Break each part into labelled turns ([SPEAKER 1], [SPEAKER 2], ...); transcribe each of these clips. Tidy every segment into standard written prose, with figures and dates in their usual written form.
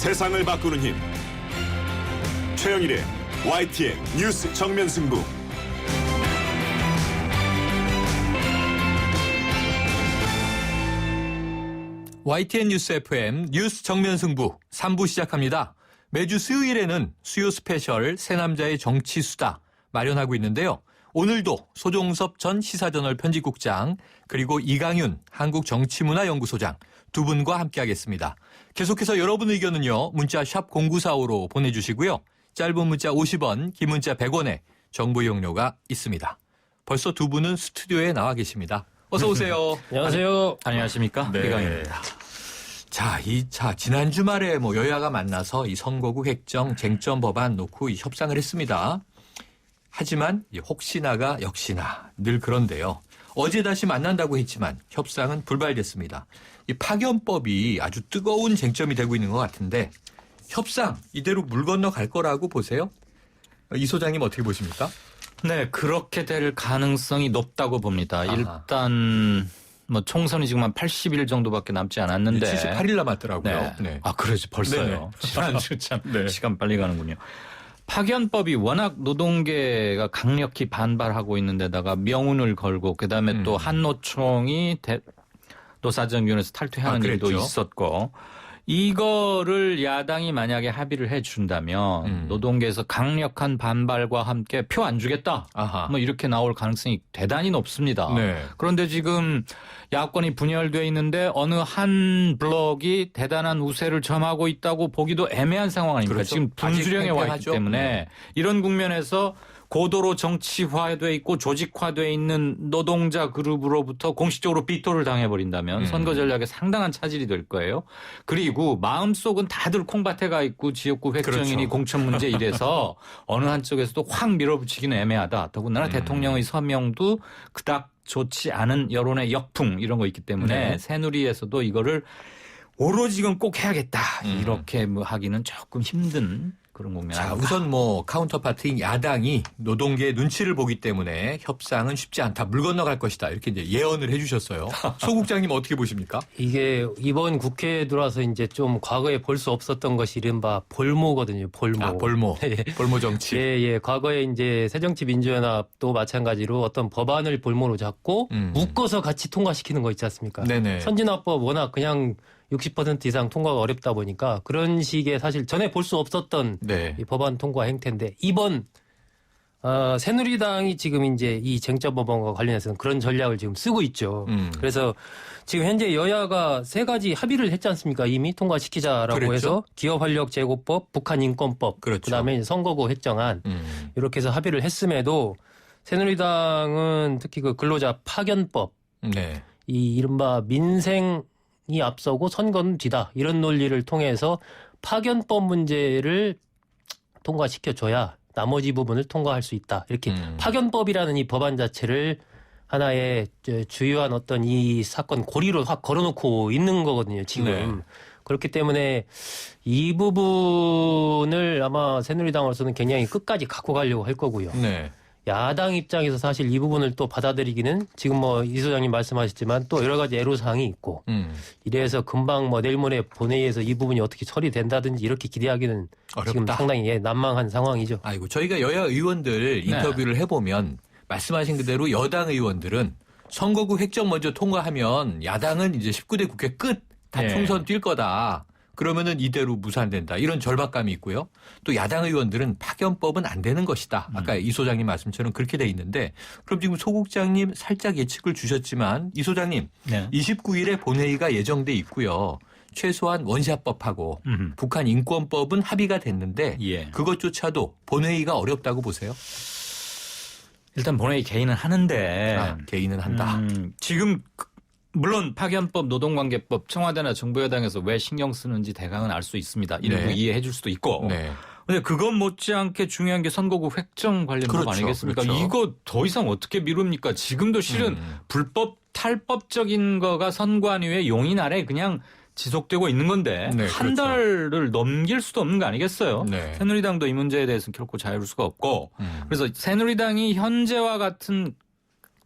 [SPEAKER 1] 세상을 바꾸는 힘. 최영일의 YTN 뉴스 정면 승부.
[SPEAKER 2] YTN 뉴스 FM 뉴스 정면 승부 3부 시작합니다. 매주 수요일에는 수요 스페셜 새 남자의 정치 수다 마련하고 있는데요. 오늘도 소종섭 전 시사저널 편집국장 그리고 이강윤 한국정치문화연구소장 두 분과 함께하겠습니다. 계속해서 여러분 의견은요. 문자 샵 0945로 보내주시고요. 짧은 문자 50원, 긴 문자 100원에 정보 이용료가 있습니다. 벌써 두 분은 스튜디오에 나와 계십니다. 어서 오세요.
[SPEAKER 3] 안녕하세요.
[SPEAKER 2] 안녕하십니까?
[SPEAKER 1] 네.
[SPEAKER 2] 이강윤입니다. 자, 지난 주말에 여야가 만나서 이 선거구 획정 쟁점 법안 놓고 이 협상을 했습니다. 하지만 혹시나가 역시나 늘 그런데요. 어제 다시 만난다고 했지만 협상은 불발됐습니다. 이 파견법이 아주 뜨거운 쟁점이 되고 있는 것 같은데 협상 이대로 물 건너 갈 거라고 보세요? 이 소장님 어떻게 보십니까?
[SPEAKER 3] 네, 그렇게 될 가능성이 높다고 봅니다.
[SPEAKER 2] 아하.
[SPEAKER 3] 일단 총선이 지금 한 80일 정도밖에 남지 않았는데
[SPEAKER 2] 78일 남았더라고요.
[SPEAKER 3] 네.
[SPEAKER 2] 네.
[SPEAKER 3] 아, 그러지 벌써요. 지난주 참
[SPEAKER 2] 네.
[SPEAKER 3] 시간 빨리 가는군요. 파견법이 워낙 노동계가 강력히 반발하고 있는 데다가 명운을 걸고 그다음에 또 한노총이 노사정위원회에서 탈퇴하는 일도
[SPEAKER 2] 그랬죠.
[SPEAKER 3] 있었고 이거를 야당이 만약에 합의를 해준다면 노동계에서 강력한 반발과 함께 표 안 주겠다.
[SPEAKER 2] 아하.
[SPEAKER 3] 이렇게 나올 가능성이 대단히 높습니다.
[SPEAKER 2] 네.
[SPEAKER 3] 그런데 지금 야권이 분열돼 있는데 어느 한 블록이 대단한 우세를 점하고 있다고 보기도 애매한 상황 아닙니까?
[SPEAKER 2] 그렇죠.
[SPEAKER 3] 지금 분수령에 와 있기
[SPEAKER 2] 팽팽하죠.
[SPEAKER 3] 때문에
[SPEAKER 2] 네.
[SPEAKER 3] 이런 국면에서 고도로 정치화돼 있고 조직화돼 있는 노동자 그룹으로부터 공식적으로 비토를 당해버린다면 선거 전략에 상당한 차질이 될 거예요. 그리고 마음속은 다들 콩밭에 가 있고 지역구 획정이니
[SPEAKER 2] 그렇죠.
[SPEAKER 3] 공천 문제 이래서 어느 한쪽에서도 확 밀어붙이기는 애매하다. 더군다나 대통령의 서명도 그닥 좋지 않은 여론의 역풍 이런 거 있기 때문에
[SPEAKER 2] 네.
[SPEAKER 3] 새누리에서도 이거를 오로지 지금 꼭 해야겠다. 이렇게 하기는 조금 힘든 그런 국면.
[SPEAKER 2] 자, 우선 카운터파트인 야당이 노동계의 눈치를 보기 때문에 협상은 쉽지 않다. 물 건너갈 것이다. 이렇게 이제 예언을 해 주셨어요. 소 국장님 어떻게 보십니까?
[SPEAKER 4] 이게 이번 국회에 들어와서 이제 좀 과거에 볼 수 없었던 것이 이른바 볼모거든요. 볼모.
[SPEAKER 2] 아, 볼모.
[SPEAKER 4] 예.
[SPEAKER 2] 볼모 정치.
[SPEAKER 4] 예. 과거에 이제 새정치민주연합도 마찬가지로 어떤 법안을 볼모로 잡고 묶어서 같이 통과시키는 거 있지 않습니까?
[SPEAKER 2] 네네.
[SPEAKER 4] 선진화법 워낙 그냥 60% 이상 통과가 어렵다 보니까 그런 식의 사실 전에 볼 수 없었던
[SPEAKER 2] 네.
[SPEAKER 4] 이 법안 통과 행태인데 이번 새누리당이 지금 이제 이 쟁점 법안과 관련해서는 그런 전략을 지금 쓰고 있죠. 그래서 지금 현재 여야가 세 가지 합의를 했지 않습니까? 이미 통과시키자라고
[SPEAKER 2] 그랬죠.
[SPEAKER 4] 해서 기업활력제고법, 북한인권법,
[SPEAKER 2] 그렇죠.
[SPEAKER 4] 그다음에 선거구 획정안 이렇게 해서 합의를 했음에도 새누리당은 특히 그 근로자 파견법,
[SPEAKER 2] 네.
[SPEAKER 4] 이 이른바 민생이 앞서고 선거는 뒤다 이런 논리를 통해서 파견법 문제를 통과시켜줘야 나머지 부분을 통과할 수 있다. 이렇게 파견법이라는 이 법안 자체를 하나의 주요한 어떤 이 사건 고리로 확 걸어놓고 있는 거거든요. 지금.
[SPEAKER 2] 네.
[SPEAKER 4] 그렇기 때문에 이 부분을 아마 새누리당으로서는 굉장히 끝까지 갖고 가려고 할 거고요.
[SPEAKER 2] 네.
[SPEAKER 4] 야당 입장에서 사실 이 부분을 또 받아들이기는 지금 이 소장님 말씀하셨지만 또 여러 가지 애로사항이 있고 이래서 금방 내일 모레 본회의에서 이 부분이 어떻게 처리된다든지 이렇게 기대하기는 지금
[SPEAKER 2] 어렵다.
[SPEAKER 4] 상당히 난망한 상황이죠.
[SPEAKER 2] 아이고, 저희가 여야 의원들 인터뷰를 해보면 말씀하신 그대로 여당 의원들은 선거구 획정 먼저 통과하면 야당은 이제 19대 국회 끝 다
[SPEAKER 3] 네.
[SPEAKER 2] 총선 뛸 거다. 그러면은 이대로 무산된다. 이런 절박감이 있고요. 또 야당 의원들은 파견법은 안 되는 것이다. 아까 이 소장님 말씀처럼 그렇게 돼 있는데 그럼 지금 소 국장님 살짝 예측을 주셨지만 이 소장님
[SPEAKER 3] 네.
[SPEAKER 2] 29일에 본회의가 예정돼 있고요. 최소한 원샷법하고 북한 인권법은 합의가 됐는데
[SPEAKER 3] 예.
[SPEAKER 2] 그것조차도 본회의가 어렵다고 보세요?
[SPEAKER 3] 일단 본회의 개인은 하는데
[SPEAKER 2] 개인은 한다.
[SPEAKER 3] 지금 물론 파견법, 노동관계법, 청와대나 정부 여당에서 왜 신경 쓰는지 대강은 알 수 있습니다. 일부
[SPEAKER 2] 네.
[SPEAKER 3] 이해해 줄 수도 있고.
[SPEAKER 2] 네.
[SPEAKER 3] 근데 그건 못지않게 중요한 게 선거구 획정 관련 법
[SPEAKER 2] 그렇죠.
[SPEAKER 3] 아니겠습니까?
[SPEAKER 2] 그렇죠.
[SPEAKER 3] 이거 더 이상 어떻게 미룹니까? 지금도 실은 불법 탈법적인 거가 선관위의 용인 아래 그냥 지속되고 있는 건데
[SPEAKER 2] 네,
[SPEAKER 3] 한
[SPEAKER 2] 그렇죠.
[SPEAKER 3] 달을 넘길 수도 없는 거 아니겠어요?
[SPEAKER 2] 네.
[SPEAKER 3] 새누리당도 이 문제에 대해서는 결코 자유로울 수가 없고 그래서 새누리당이 현재와 같은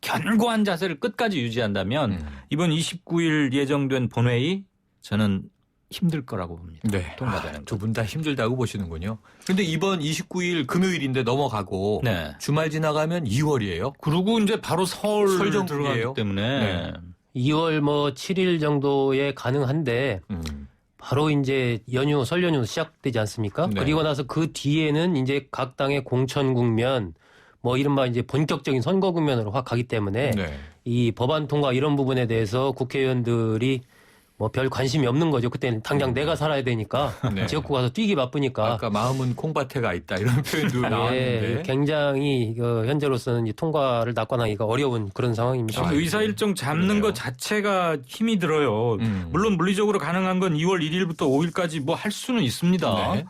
[SPEAKER 3] 견고한 자세를 끝까지 유지한다면 이번 29일 예정된 본회의 저는 힘들 거라고 봅니다.
[SPEAKER 2] 네.
[SPEAKER 3] 통과되는
[SPEAKER 2] 두 분 다 힘들다고 보시는군요. 근데 이번 29일 금요일인데 넘어가고
[SPEAKER 3] 네.
[SPEAKER 2] 주말 지나가면 2월이에요.
[SPEAKER 3] 그리고 이제 바로 설
[SPEAKER 2] 설 정기예요?
[SPEAKER 3] 들어가기 때문에
[SPEAKER 2] 네.
[SPEAKER 4] 2월 뭐 7일 정도에 가능한데 바로 이제 연휴, 설 연휴 시작되지 않습니까?
[SPEAKER 2] 네.
[SPEAKER 4] 그리고 나서 그 뒤에는 이제 각 당의 공천 국면, 뭐 이른바 이제 본격적인 선거 국면으로 확 가기 때문에
[SPEAKER 2] 네.
[SPEAKER 4] 이 법안 통과 이런 부분에 대해서 국회의원들이 뭐 별 관심이 없는 거죠. 그때는 당장 내가 살아야 되니까
[SPEAKER 2] 네.
[SPEAKER 4] 지역구 가서 뛰기 바쁘니까.
[SPEAKER 2] 아까 마음은 콩밭에 가 있다 이런 표현도 나왔는데.
[SPEAKER 4] 예, 굉장히 현재로서는 이 통과를 낙관하기가 어려운 그런 상황입니다.
[SPEAKER 3] 지금 의사 일정 잡는
[SPEAKER 2] 그러네요.
[SPEAKER 3] 것 자체가 힘이 들어요. 물론 물리적으로 가능한 건 2월 1일부터 5일까지 뭐 할 수는 있습니다.
[SPEAKER 2] 네.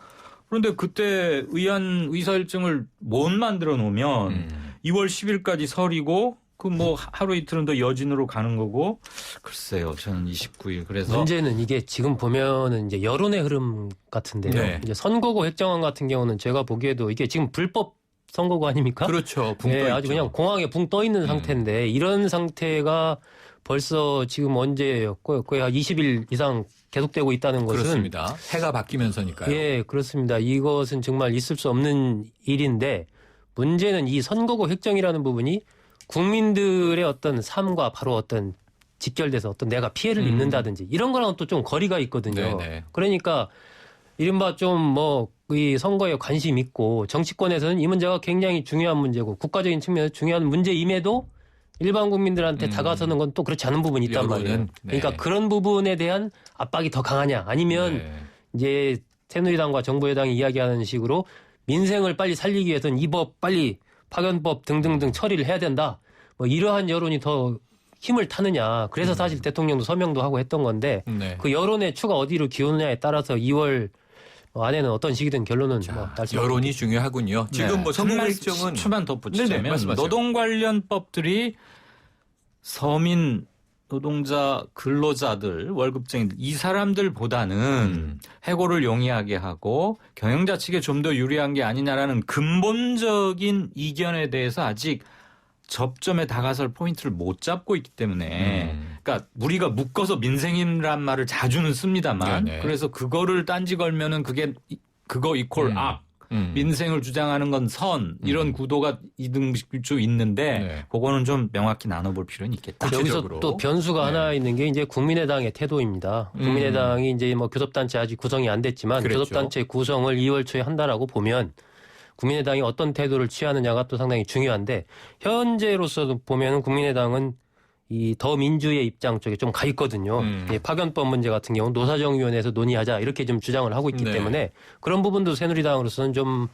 [SPEAKER 3] 그런데 그때 의사 일정을 못 만들어 놓으면 2월 10일까지 설이고 그 뭐 하루 이틀은 더 여진으로 가는 거고 글쎄요. 저는 29일 그래서
[SPEAKER 4] 문제는 이게 지금 보면은 이제 여론의 흐름 같은데요.
[SPEAKER 2] 네.
[SPEAKER 4] 이제 선거구 획정안 같은 경우는 제가 보기에도 이게 지금 불법 선거구 아닙니까?
[SPEAKER 2] 그렇죠. 붕
[SPEAKER 4] 예,
[SPEAKER 2] 떠
[SPEAKER 4] 아주
[SPEAKER 2] 있죠.
[SPEAKER 4] 그냥 공항에 붕 떠 있는 상태인데 이런 상태가 벌써 지금 언제예요? 거의 한 20일 이상 계속되고 있다는 것은
[SPEAKER 2] 그렇습니다. 해가 바뀌면서니까요.
[SPEAKER 4] 예, 그렇습니다. 이것은 정말 있을 수 없는 일인데 문제는 이 선거구 획정이라는 부분이 국민들의 어떤 삶과 바로 어떤 직결돼서 어떤 내가 피해를 입는다든지 이런 거랑은 또 좀 거리가 있거든요.
[SPEAKER 2] 네네.
[SPEAKER 4] 그러니까 이른바 좀 뭐 이 선거에 관심 있고 정치권에서는 이 문제가 굉장히 중요한 문제고 국가적인 측면에서 중요한 문제임에도 일반 국민들한테 다가서는 건 또 그렇지 않은 부분이 있단
[SPEAKER 2] 여론은,
[SPEAKER 4] 말이에요.
[SPEAKER 2] 네.
[SPEAKER 4] 그러니까 그런 부분에 대한 압박이 더 강하냐 아니면
[SPEAKER 2] 네.
[SPEAKER 4] 이제 새누리당과 정부 여당이 이야기하는 식으로 민생을 빨리 살리기 위해서는 이 법 빨리 파견법 등등등 처리를 해야 된다. 뭐 이러한 여론이 더 힘을 타느냐. 그래서 사실 대통령도 서명도 하고 했던 건데
[SPEAKER 2] 네.
[SPEAKER 4] 그 여론의 추가 어디로 기우느냐에 따라서 2월 안에는 어떤 시기든 결론은 뭐날 수
[SPEAKER 2] 여론이 중요하군요. 지금 뭐 선거 일정은
[SPEAKER 3] 10초만 더
[SPEAKER 2] 네네,
[SPEAKER 3] 붙이자면
[SPEAKER 2] 말씀하세요.
[SPEAKER 3] 노동 관련 법들이 서민 노동자 근로자들 월급쟁이들 이 사람들보다는 해고를 용이하게 하고 경영자 측에 좀 더 유리한 게 아니냐라는 근본적인 이견에 대해서 아직 접점에 다가설 포인트를 못 잡고 있기 때문에 그러니까 우리가 묶어서 민생이란 말을 자주는 씁니다만
[SPEAKER 2] 네네.
[SPEAKER 3] 그래서 그거를 딴지 걸면은 그거 이퀄 악 민생을 주장하는 건 선 이런 구도가 이등주 있는데
[SPEAKER 2] 네.
[SPEAKER 3] 그거는 좀 명확히 나눠볼 필요는 있겠다.
[SPEAKER 4] 여기서
[SPEAKER 2] 구체적으로.
[SPEAKER 4] 또 변수가 하나 있는 게 이제 국민의당의 태도입니다. 국민의당이 이제 뭐 교섭단체 아직 구성이 안 됐지만
[SPEAKER 2] 그랬죠.
[SPEAKER 4] 교섭단체 구성을 2월 초에 한다라고 보면 국민의당이 어떤 태도를 취하느냐가 또 상당히 중요한데 현재로서 보면은 국민의당은 이 더민주의 입장 쪽에 좀 가 있거든요. 이 파견법 문제 같은 경우는 노사정위원회에서 논의하자 이렇게 좀 주장을 하고 있기
[SPEAKER 2] 네.
[SPEAKER 4] 때문에 그런 부분도 새누리당으로서는 좀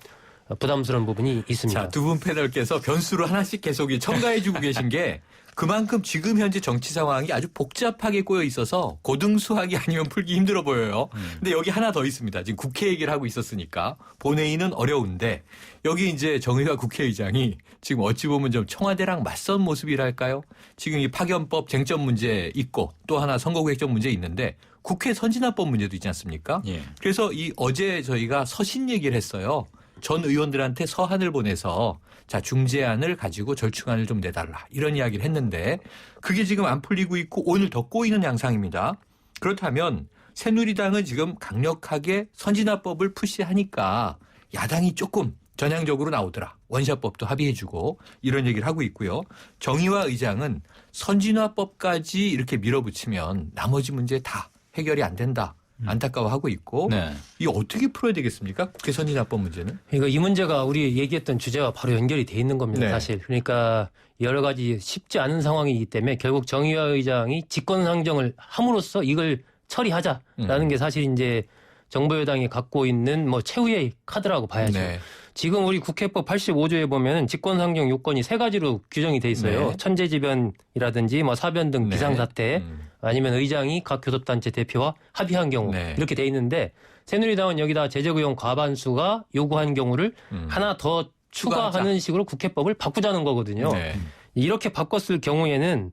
[SPEAKER 4] 부담스러운 부분이 있습니다.
[SPEAKER 2] 자, 두 분 패널께서 변수로 하나씩 계속 첨가해주고 계신 게 그만큼 지금 현재 정치 상황이 아주 복잡하게 꼬여 있어서 고등수학이 아니면 풀기 힘들어 보여요. 근데 여기 하나 더 있습니다. 지금 국회 얘기를 하고 있었으니까 본회의는 어려운데 여기 이제 정의화 국회의장이 지금 어찌 보면 좀 청와대랑 맞선 모습이랄까요? 지금 이 파견법 쟁점 문제 있고 또 하나 선거구 획정 문제 있는데 국회 선진화법 문제도 있지 않습니까?
[SPEAKER 3] 예.
[SPEAKER 2] 그래서 이 어제 저희가 서신 얘기를 했어요. 전 의원들한테 서한을 보내서 자 중재안을 가지고 절충안을 좀 내달라 이런 이야기를 했는데 그게 지금 안 풀리고 있고 오늘 더 꼬이는 양상입니다. 그렇다면 새누리당은 지금 강력하게 선진화법을 푸시하니까 야당이 조금 전향적으로 나오더라. 원샷법도 합의해주고 이런 얘기를 하고 있고요. 정의화 의장은 선진화법까지 이렇게 밀어붙이면 나머지 문제 다 해결이 안 된다. 안타까워하고 있고
[SPEAKER 3] 네.
[SPEAKER 2] 이거 어떻게 풀어야 되겠습니까? 국회 선진화법 문제는?
[SPEAKER 4] 그러니까 이 문제가 우리 얘기했던 주제와 바로 연결이 돼 있는 겁니다.
[SPEAKER 2] 네.
[SPEAKER 4] 사실. 그러니까 여러 가지 쉽지 않은 상황이기 때문에 결국 정의화 의장이 직권상정을 함으로써 이걸 처리하자라는 게 사실 이제 정부 여당이 갖고 있는 뭐 최후의 카드라고 봐야죠.
[SPEAKER 2] 네.
[SPEAKER 4] 지금 우리 국회법 85조에 보면 직권상정 요건이 세 가지로 규정이 돼 있어요.
[SPEAKER 2] 네.
[SPEAKER 4] 천재지변이라든지 뭐 사변 등
[SPEAKER 2] 네.
[SPEAKER 4] 비상사태 아니면 의장이 각 교섭단체 대표와 합의한 경우
[SPEAKER 2] 네.
[SPEAKER 4] 이렇게 돼 있는데 새누리당은 여기다 제재구형 과반수가 요구한 경우를 하나 더 추가하는 식으로 국회법을 바꾸자는 거거든요.
[SPEAKER 2] 네.
[SPEAKER 4] 이렇게 바꿨을 경우에는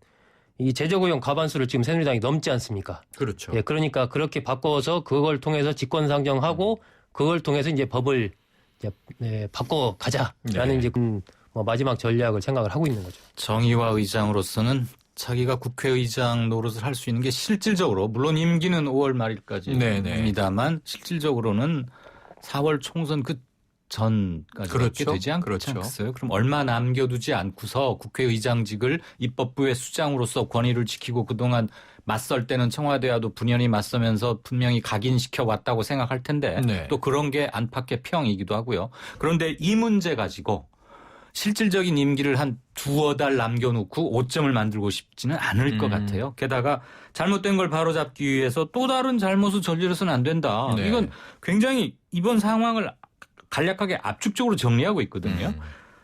[SPEAKER 4] 이 제재구형 과반수를 지금 새누리당이 넘지 않습니까?
[SPEAKER 2] 그렇죠.
[SPEAKER 4] 예, 그러니까 그렇게 바꿔서 그걸 통해서 직권상정하고 그걸 통해서 이제 법을 이제 바꿔 가자라는
[SPEAKER 2] 네.
[SPEAKER 4] 이제 뭐 마지막 전략을 생각을 하고 있는 거죠.
[SPEAKER 3] 정의화 의장으로서는 자기가 국회의장 노릇을 할 수 있는 게 실질적으로 물론 임기는 5월 말일까지입니다만 실질적으로는 4월 총선 그 전까지밖에 되지 않겠어요. 그럼 얼마 남겨두지 않고서 국회의장직을 입법부의 수장으로서 권위를 지키고 그동안 맞설 때는 청와대와도 분연히 맞서면서 분명히 각인시켜 왔다고 생각할 텐데
[SPEAKER 2] 네.
[SPEAKER 3] 또 그런 게 안팎의 평이기도 하고요. 그런데 이 문제 가지고 실질적인 임기를 한 두어 달 남겨놓고 오점을 만들고 싶지는 않을 것 같아요. 게다가 잘못된 걸 바로잡기 위해서 또 다른 잘못을 저지르서는 안 된다.
[SPEAKER 2] 네.
[SPEAKER 3] 이건 굉장히 이번 상황을 간략하게 압축적으로 정리하고 있거든요.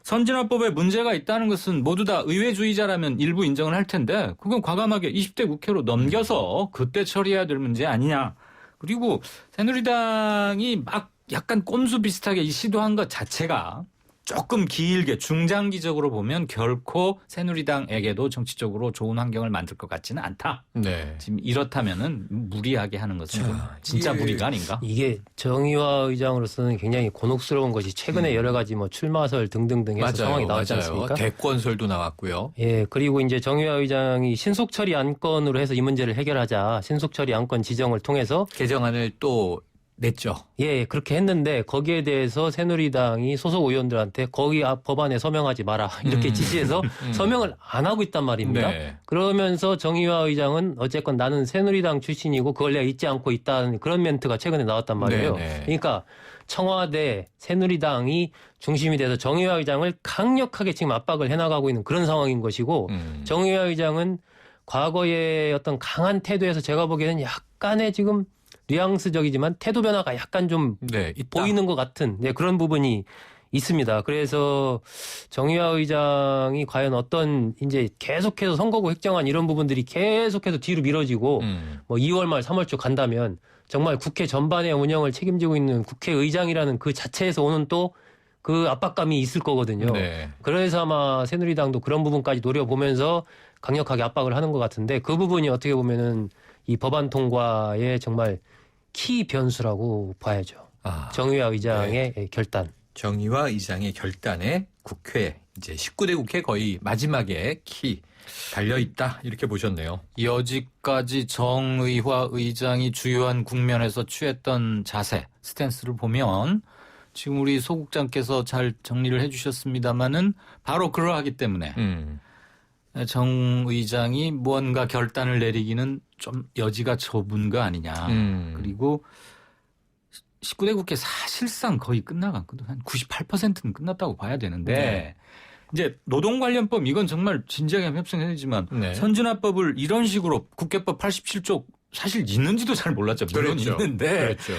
[SPEAKER 3] 선진화법에 문제가 있다는 것은 모두 다 의회주의자라면 일부 인정을 할 텐데 그건 과감하게 20대 국회로 넘겨서 그때 처리해야 될 문제 아니냐. 그리고 새누리당이 막 약간 꼼수 비슷하게 이 시도한 것 자체가 조금 길게 중장기적으로 보면 결코 새누리당에게도 정치적으로 좋은 환경을 만들 것 같지는 않다.
[SPEAKER 2] 네.
[SPEAKER 3] 지금 이렇다면은 무리하게 하는 것은 좀 진짜 무리가 아닌가?
[SPEAKER 4] 이게 정의화 의장으로서는 굉장히 곤혹스러운 것이 최근에 여러 가지 뭐 출마설 등등등 해서 상황이 나왔지 않습니까?
[SPEAKER 2] 대권설도 나왔고요.
[SPEAKER 4] 예, 그리고 이제 정의화 의장이 신속처리 안건으로 해서 이 문제를 해결하자 신속처리 안건 지정을 통해서
[SPEAKER 2] 개정안을 또 냈죠.
[SPEAKER 4] 예, 그렇게 했는데 거기에 대해서 새누리당이 소속 의원들한테 거기 앞 법안에 서명하지 마라 이렇게 지시해서 서명을 안 하고 있단 말입니다.
[SPEAKER 2] 네.
[SPEAKER 4] 그러면서 정의화 의장은 어쨌건 나는 새누리당 출신이고 그걸 내가 잊지 않고 있다는 그런 멘트가 최근에 나왔단 말이에요.
[SPEAKER 2] 네.
[SPEAKER 4] 그러니까 청와대 새누리당이 중심이 돼서 정의화 의장을 강력하게 지금 압박을 해나가고 있는 그런 상황인 것이고 정의화 의장은 과거의 어떤 강한 태도에서 제가 보기에는 약간의 지금 뉘앙스적이지만 태도 변화가 약간 좀
[SPEAKER 2] 네, 있다.
[SPEAKER 4] 보이는 것 같은 그런 부분이 있습니다. 그래서 정의화 의장이 과연 어떤 이제 계속해서 선거구 획정안 이런 부분들이 계속해서 뒤로 미뤄지고 뭐 2월 말 3월 초 간다면 정말 국회 전반의 운영을 책임지고 있는 국회의장이라는 그 자체에서 오는 또 그 압박감이 있을 거거든요.
[SPEAKER 2] 네.
[SPEAKER 4] 그래서 아마 새누리당도 그런 부분까지 노려보면서 강력하게 압박을 하는 것 같은데 그 부분이 어떻게 보면은 이 법안 통과의 정말 키 변수라고 봐야죠. 정의화 의장의 결단.
[SPEAKER 2] 정의화 의장의 결단에 국회 이제 19대 국회 거의 마지막에 키 달려 있다 이렇게 보셨네요.
[SPEAKER 3] 여지까지 정의화 의장이 주요한 국면에서 취했던 자세, 스탠스를 보면 지금 우리 소국장께서 잘 정리를 해주셨습니다마는 바로 그러하기 때문에 정 의장이 무언가 결단을 내리기는 좀 여지가 좁은 거 아니냐. 그리고 19대 국회 사실상 거의 끝나갔거든. 한 98%는 끝났다고 봐야 되는데
[SPEAKER 2] 네.
[SPEAKER 3] 이제 노동관련법 이건 정말 진지하게 한번 협상해야 되지만
[SPEAKER 2] 네.
[SPEAKER 3] 선진화법을 이런 식으로 국회법 87조 사실 있는지도 잘 몰랐죠. 물론
[SPEAKER 2] 그렇죠.
[SPEAKER 3] 있는데
[SPEAKER 2] 그렇죠.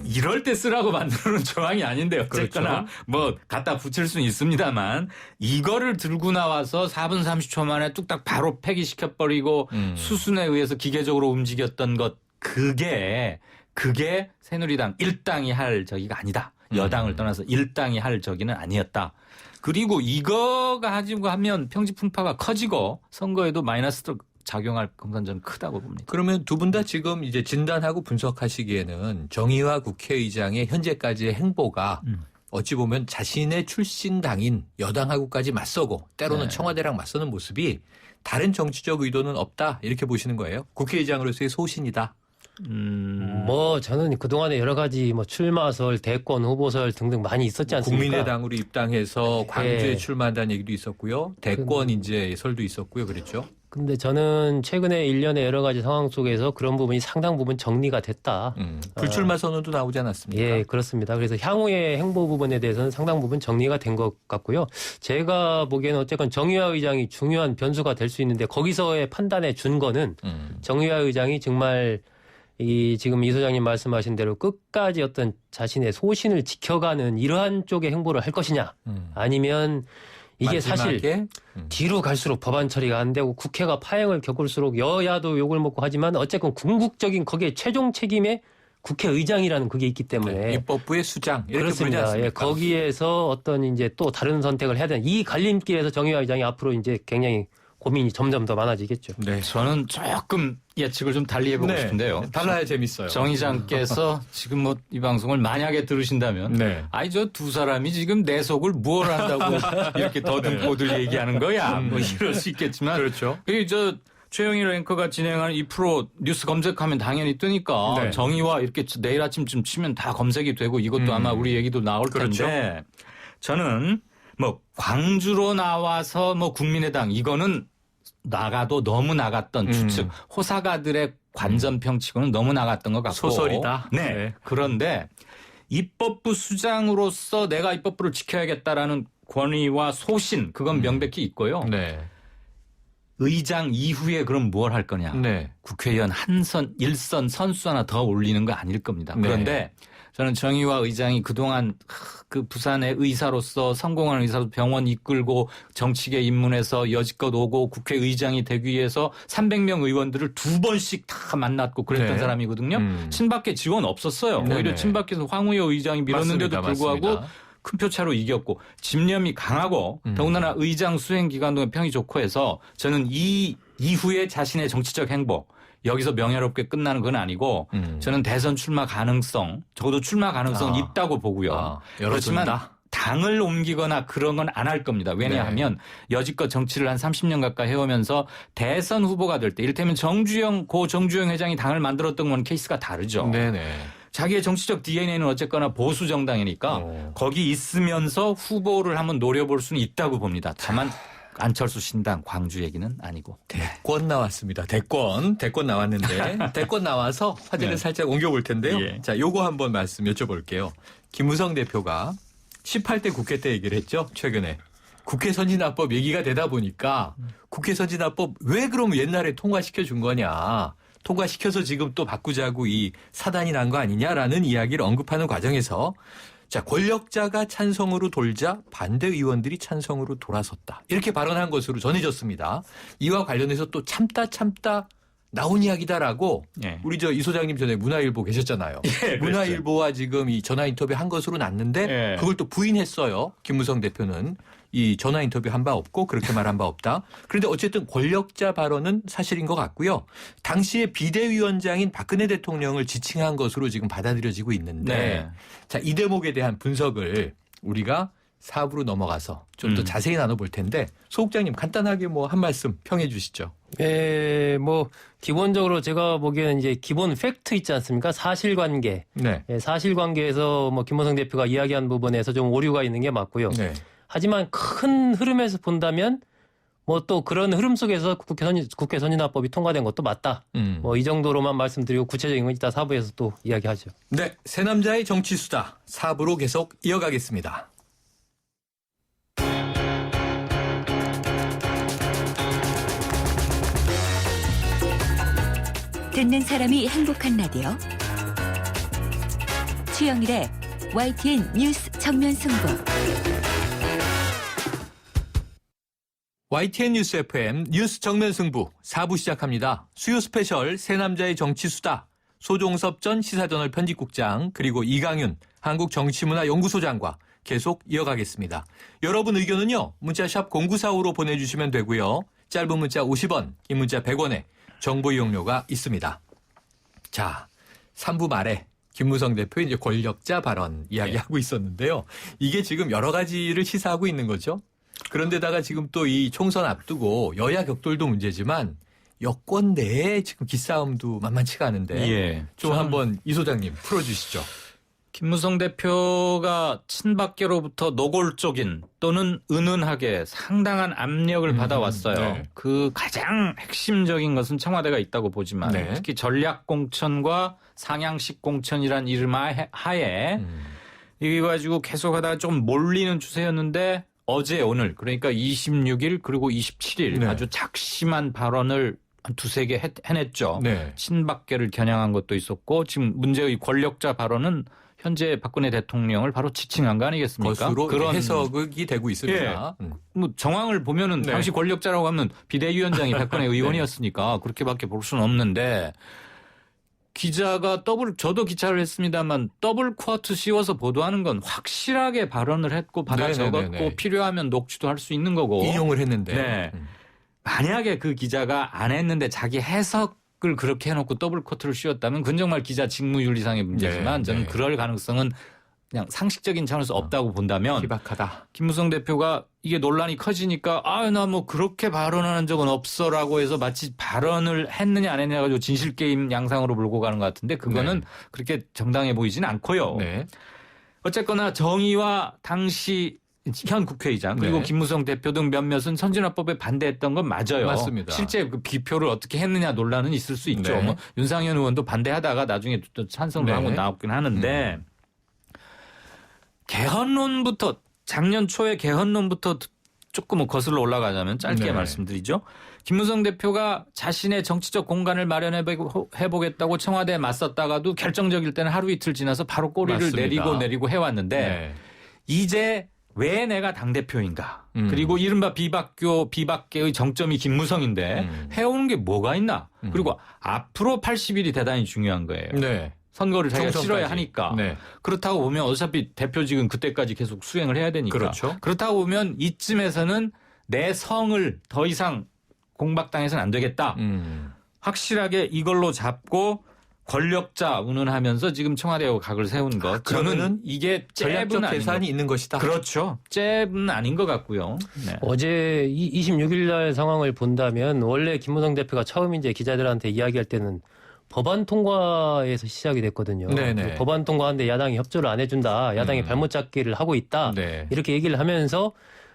[SPEAKER 3] 이럴 때 쓰라고 만드는 조항이 아닌데 어쨌거나
[SPEAKER 2] 그렇죠.
[SPEAKER 3] 뭐 갖다 붙일 수는 있습니다만 이거를 들고 나와서 4분 30초 만에 뚝딱 바로 폐기시켜버리고 수순에 의해서 기계적으로 움직였던 것 그게 새누리당 일당이 할 저기가 아니다. 여당을 떠나서 일당이 할 저기는 아니었다. 그리고 이거가 가지고 하면 평지풍파가 커지고 선거에도 마이너스로 작용할 공산점은 크다고 봅니다.
[SPEAKER 2] 그러면 두 분 다 지금 이제 진단하고 분석하시기에는 정의화 국회의장의 현재까지의 행보가 어찌 보면 자신의 출신 당인 여당하고까지 맞서고 때로는
[SPEAKER 3] 네.
[SPEAKER 2] 청와대랑 맞서는 모습이 다른 정치적 의도는 없다 이렇게 보시는 거예요. 국회의장으로서의 소신이다.
[SPEAKER 4] 뭐 저는 그동안에 여러 가지 뭐 출마설, 대권 후보설 등등 많이 있었지 않습니까?
[SPEAKER 2] 국민의당으로 입당해서 광주에
[SPEAKER 4] 예.
[SPEAKER 2] 출마한다는 얘기도 있었고요. 대권 이제 설도 있었고요. 그렇죠.
[SPEAKER 4] 근데 저는 최근에 일련의 여러 가지 상황 속에서 그런 부분이 상당 부분 정리가 됐다.
[SPEAKER 2] 불출마 선언도 나오지 않았습니까?
[SPEAKER 4] 예, 그렇습니다. 그래서 향후의 행보 부분에 대해서는 상당 부분 정리가 된 것 같고요. 제가 보기에는 어쨌건 정의화 의장이 중요한 변수가 될 수 있는데 거기서의 판단에 준 거는 정의화 의장이 정말 지금 이 소장님 말씀하신 대로 끝까지 어떤 자신의 소신을 지켜가는 이러한 쪽의 행보를 할 것이냐 아니면 이게 사실
[SPEAKER 2] 마지막에
[SPEAKER 4] 뒤로 갈수록 법안 처리가 안 되고 국회가 파행을 겪을수록 여야도 욕을 먹고 하지만 어쨌건 궁극적인 거기에 최종 책임의 국회의장이라는 그게 있기 때문에
[SPEAKER 2] 입법부의 수장 이렇게 부르지
[SPEAKER 4] 그렇습니다.
[SPEAKER 2] 않습니까?
[SPEAKER 4] 예, 거기에서 어떤 이제 또 다른 선택을 해야 되는 이 갈림길에서 정의화 의장이 앞으로 이제 굉장히 고민이 점점 더 많아지겠죠.
[SPEAKER 2] 네.
[SPEAKER 3] 저는 조금 예측을 좀 달리 해보고
[SPEAKER 2] 네.
[SPEAKER 3] 싶은데요.
[SPEAKER 2] 달라야 재밌어요.
[SPEAKER 3] 정 의장께서 지금 뭐 이 방송을 만약에 들으신다면
[SPEAKER 2] 네.
[SPEAKER 3] 아니 저 두 사람이 지금 내 속을 무엇 한다고 이렇게 더듬고들 얘기하는 거야. 뭐 이럴 수 있겠지만
[SPEAKER 2] 그렇죠.
[SPEAKER 3] 그리고 저 최영일 앵커가 진행하는 이 프로 뉴스 검색하면 당연히 뜨니까
[SPEAKER 2] 네.
[SPEAKER 3] 정의와 이렇게 내일 아침쯤 치면 다 검색이 되고 이것도 아마 우리 얘기도 나올
[SPEAKER 2] 그렇죠.
[SPEAKER 3] 텐데 저는 뭐 광주로 나와서 뭐 국민의당 이거는 나가도 너무 나갔던 추측 호사가들의 관전평치고는 너무 나갔던 것 같고
[SPEAKER 2] 소설이다.
[SPEAKER 3] 네.
[SPEAKER 2] 네.
[SPEAKER 3] 그런데 입법부 수장으로서 내가 입법부를 지켜야겠다라는 권위와 소신 그건 명백히 있고요.
[SPEAKER 2] 네.
[SPEAKER 3] 의장 이후에 그럼 뭘 할 거냐.
[SPEAKER 2] 네.
[SPEAKER 3] 국회의원 일선 선수 하나 더 올리는 거 아닐 겁니다.
[SPEAKER 2] 네.
[SPEAKER 3] 그런데 저는 정의화 의장이 그동안 그 부산의 의사로서 성공한 의사로 병원 이끌고 정치계 입문해서 여지껏 오고 국회의장이 되기 위해서 300명 의원들을 2번씩 다 만났고 그랬던
[SPEAKER 2] 네.
[SPEAKER 3] 사람이거든요. 친박계 지원 없었어요.
[SPEAKER 2] 네네.
[SPEAKER 3] 오히려 친박계에서 황우여 의장이 밀었는데도
[SPEAKER 2] 맞습니다.
[SPEAKER 3] 불구하고
[SPEAKER 2] 맞습니다.
[SPEAKER 3] 큰 표차로 이겼고 집념이 강하고 더군다나 의장 수행 기간 동안 평이 좋고 해서 저는 이 이후에 자신의 정치적 행보 여기서 명예롭게 끝나는 건 아니고 저는 대선 출마 가능성 적어도 출마 가능성 은 있다고 보고요. 그렇지만 당을 옮기거나 그런 건 안 할 겁니다. 왜냐하면 여지껏 정치를 한 30년 가까이 해오면서 대선 후보가 될 때 이를테면 고 정주영 회장이 당을 만들었던 건 케이스가 다르죠.
[SPEAKER 2] 네네.
[SPEAKER 3] 자기의 정치적 DNA는 어쨌거나 보수 정당이니까 거기 있으면서 후보를 한번 노려볼 수는 있다고 봅니다. 다만 안철수 신당 광주 얘기는 아니고.
[SPEAKER 2] 대권 나왔습니다. 대권 나왔는데 대권 나와서 화제를
[SPEAKER 3] 네.
[SPEAKER 2] 살짝 옮겨볼 텐데요.
[SPEAKER 3] 예.
[SPEAKER 2] 자, 요거 한번 말씀 여쭤볼게요. 김무성 대표가 18대 국회 때 얘기를 했죠. 최근에. 국회 선진화법 얘기가 되다 보니까 국회 선진화법 왜 그럼 옛날에 통과시켜 준 거냐. 통과시켜서 지금 또 바꾸자고 이 사단이 난 거 아니냐라는 이야기를 언급하는 과정에서 자, 권력자가 찬성으로 돌자 반대 의원들이 찬성으로 돌아섰다. 이렇게 발언한 것으로 전해졌습니다. 이와 관련해서 또 참다 나온 이야기다라고
[SPEAKER 3] 예.
[SPEAKER 2] 우리 이 소장님 전에 문화일보 계셨잖아요.
[SPEAKER 3] 예,
[SPEAKER 2] 문화일보와 지금 이 전화 인터뷰 한 것으로 났는데
[SPEAKER 3] 예.
[SPEAKER 2] 그걸 또 부인했어요. 김무성 대표는. 이 전화 인터뷰 한 바 없고 그렇게 말한 바 없다. 그런데 어쨌든 권력자 발언은 사실인 것 같고요. 당시에 비대위원장인 박근혜 대통령을 지칭한 것으로 지금 받아들여지고 있는데
[SPEAKER 3] 네.
[SPEAKER 2] 자, 이 대목에 대한 분석을 우리가 4부로 넘어가서 좀 더 자세히 나눠볼 텐데 소국장님 간단하게 뭐 한 말씀 평해 주시죠.
[SPEAKER 4] 뭐 기본적으로 제가 보기에는 이제 기본 팩트 있지 않습니까? 사실관계.
[SPEAKER 2] 네.
[SPEAKER 4] 사실관계에서 뭐 김무성 대표가 이야기한 부분에서 좀 오류가 있는 게 맞고요.
[SPEAKER 2] 네.
[SPEAKER 4] 하지만 큰 흐름에서 본다면 뭐 또 그런 흐름 속에서 국회 선진화법이 통과된 것도 맞다. 뭐 이 정도로만 말씀드리고 구체적인 건 이따 4부에서 또 이야기하죠.
[SPEAKER 2] 네. 새 남자의 정치 수다 4부로 계속 이어가겠습니다.
[SPEAKER 5] 듣는 사람이 행복한 라디오 최영일의 YTN 뉴스 정면 승부.
[SPEAKER 2] YTN 뉴스 FM 뉴스 정면 승부 4부 시작합니다. 수요 스페셜 새 남자의 정치 수다 소종섭 전 시사저널 편집국장 그리고 이강윤 한국정치문화연구소장과 계속 이어가겠습니다. 여러분 의견은요. 문자샵 0945로 보내주시면 되고요. 짧은 문자 50원, 긴 문자 100원에 정보 이용료가 있습니다. 자, 3부 말에 김무성 대표 이제 권력자 발언 이야기하고 있었는데요. 이게 지금 여러 가지를 시사하고 있는 거죠. 그런데다가 지금 또 이 총선 앞두고 여야 격돌도 문제지만 여권 내에 지금 기싸움도 만만치가 않은데
[SPEAKER 3] 예.
[SPEAKER 2] 좀 한번 이 소장님 풀어주시죠.
[SPEAKER 3] 김무성 대표가 친박계로부터 노골적인 또는 은은하게 상당한 압력을 받아왔어요.
[SPEAKER 2] 네.
[SPEAKER 3] 그 가장 핵심적인 것은 청와대가 있다고 보지만
[SPEAKER 2] 네.
[SPEAKER 3] 특히 전략공천과 상향식 공천이란 이름 하에 이거 가지고 계속하다가 좀 몰리는 추세였는데 어제 오늘 그러니까 26일 그리고 27일
[SPEAKER 2] 네.
[SPEAKER 3] 아주 작심한 발언을 한 두세 개 해냈죠.
[SPEAKER 2] 네.
[SPEAKER 3] 친박계를 겨냥한 것도 있었고 지금 문제의 권력자 발언은 현재 박근혜 대통령을 바로 지칭한 거 아니겠습니까?
[SPEAKER 2] 것으로
[SPEAKER 3] 그런
[SPEAKER 2] 해석이 되고 있습니다.
[SPEAKER 3] 뭐 정황을 보면은
[SPEAKER 2] 네.
[SPEAKER 3] 당시 권력자라고 하면 비대위원장이 박근혜 의원이었으니까 그렇게밖에 볼 수는 없는데 기자가 저도 기차를 했습니다만 더블 쿼트 씌워서 보도하는 건 확실하게 발언을 했고 받아
[SPEAKER 2] 네네네네.
[SPEAKER 3] 적었고 필요하면 녹취도 할 수 있는 거고
[SPEAKER 2] 인용을 했는데.
[SPEAKER 3] 네. 만약에 그 기자가 안 했는데 자기 해석을 그렇게 해놓고 더블 코트를 씌웠다면 그건 정말 기자 직무윤리상의 문제지만
[SPEAKER 2] 네,
[SPEAKER 3] 저는
[SPEAKER 2] 네.
[SPEAKER 3] 그럴 가능성은 그냥 상식적인 차원에서 없다고 본다면
[SPEAKER 2] 희박하다.
[SPEAKER 3] 김무성 대표가 이게 논란이 커지니까 나 뭐 그렇게 발언한 적은 없어라고 해서 마치 발언을 했느냐 안 했느냐 가지고 진실 게임 양상으로 몰고 가는 것 같은데 그거는
[SPEAKER 2] 네.
[SPEAKER 3] 그렇게 정당해 보이지는 않고요.
[SPEAKER 2] 네.
[SPEAKER 3] 어쨌거나 정의와 당시 현 국회의장 그리고
[SPEAKER 2] 네.
[SPEAKER 3] 김무성 대표 등 몇몇은 선진화법에 반대했던 건 맞아요.
[SPEAKER 2] 맞습니다.
[SPEAKER 3] 실제 그 비표를 어떻게 했느냐 논란은 있을 수 있죠.
[SPEAKER 2] 네.
[SPEAKER 3] 뭐 윤상현 의원도 반대하다가 나중에 또 찬성을
[SPEAKER 2] 네.
[SPEAKER 3] 하고 나왔긴 하는데 개헌론부터 작년 초에 개헌론부터 조금 거슬러 올라가자면 짧게
[SPEAKER 2] 네.
[SPEAKER 3] 말씀드리죠. 김무성 대표가 자신의 정치적 공간을 마련해보겠다고 청와대에 맞섰다가도 결정적일 때는 하루 이틀 지나서 바로 꼬리를
[SPEAKER 2] 맞습니다.
[SPEAKER 3] 내리고 해왔는데
[SPEAKER 2] 네.
[SPEAKER 3] 이제 왜 내가 당대표인가. 그리고 이른바 비박계의 정점이 김무성인데 해오는 게 뭐가 있나. 그리고 앞으로 80일이 대단히 중요한 거예요.
[SPEAKER 2] 네.
[SPEAKER 3] 선거를 자기가
[SPEAKER 2] 총선까지.
[SPEAKER 3] 치러야 하니까.
[SPEAKER 2] 네.
[SPEAKER 3] 그렇다고 보면 어차피 대표직은 그때까지 계속 수행을 해야 되니까.
[SPEAKER 2] 그렇죠.
[SPEAKER 3] 그렇다고 보면 이쯤에서는 내 성을 더 이상 공박당해서는 안 되겠다. 확실하게 이걸로 잡고 권력자 운운하면서 지금 청와대하고 각을 세운 것.
[SPEAKER 2] 그러면은
[SPEAKER 3] 저는 이게
[SPEAKER 2] 전략적
[SPEAKER 3] 잽은 아닌
[SPEAKER 2] 계산이 있는 것이다.
[SPEAKER 3] 그렇죠. 잽은 아닌 것 같고요. 네.
[SPEAKER 4] 어제 26일 날 상황을 본다면 원래 김무성 대표가 처음 이제 기자들한테 이야기할 때는 법안 통과에서 시작이 됐거든요.
[SPEAKER 2] 네네.
[SPEAKER 4] 법안 통과하는데 야당이 협조를 안 해준다. 야당이 발목 잡기를 하고 있다.
[SPEAKER 2] 네.
[SPEAKER 4] 이렇게 얘기를 하면서